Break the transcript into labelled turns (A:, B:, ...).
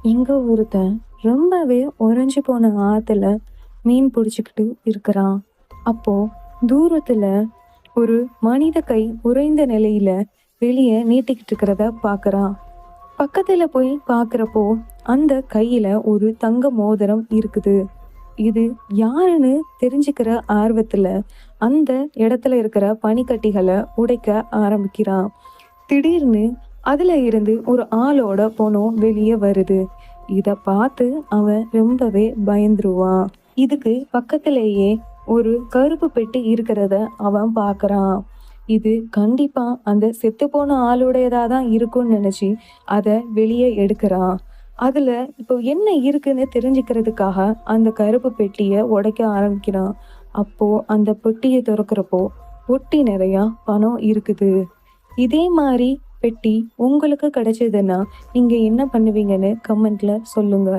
A: இங்க ஒருத்தன் ரொம்பவே உறைஞ்சு போன ஆத்துல மீன் பிடிச்சுக்கிட்டு இருக்கிறான். அப்போ தூரத்துல ஒரு மனித கை உறைந்த நிலையில வெளியே நீட்டிக்கிட்டு இருக்கிறத பாக்குறான். பக்கத்துல போய் பாக்குறப்போ அந்த கையில ஒரு தங்க மோதிரம் இருக்குது. இது யாருன்னு தெரிஞ்சுக்கிற ஆர்வத்துல அந்த இடத்துல இருக்கிற பனிக்கட்டிகளை உடைக்க ஆரம்பிக்கிறான். திடீர்னு அதுல இருந்து ஒரு ஆளோட பொணம் வெளியே வருது. இத பார்த்து அவன் ரொம்பவே பயந்துருவான். இதுக்கு பக்கத்திலேயே ஒரு கருப்பு பெட்டி இருக்கிறத அவன் பார்க்கறான். இது கண்டிப்பா அந்த செத்துப்போன ஆளுடையதா தான் இருக்கும்னு நினைச்சு அத வெளியே எடுக்கிறான். அதுல இப்போ என்ன இருக்குன்னு தெரிஞ்சுக்கிறதுக்காக அந்த கருப்பு பெட்டிய உடைக்க ஆரம்பிக்கிறான். அப்போ அந்த பெட்டிய திறக்கிறப்போ பொட்டி நிறையா பணம் இருக்குது. இதே மாரி பெட்டி உங்களுக்கு கிடைச்சதுன்னா, நீங்க என்ன பண்ணுவீங்கன்னு கமெண்ட்ல சொல்லுங்க.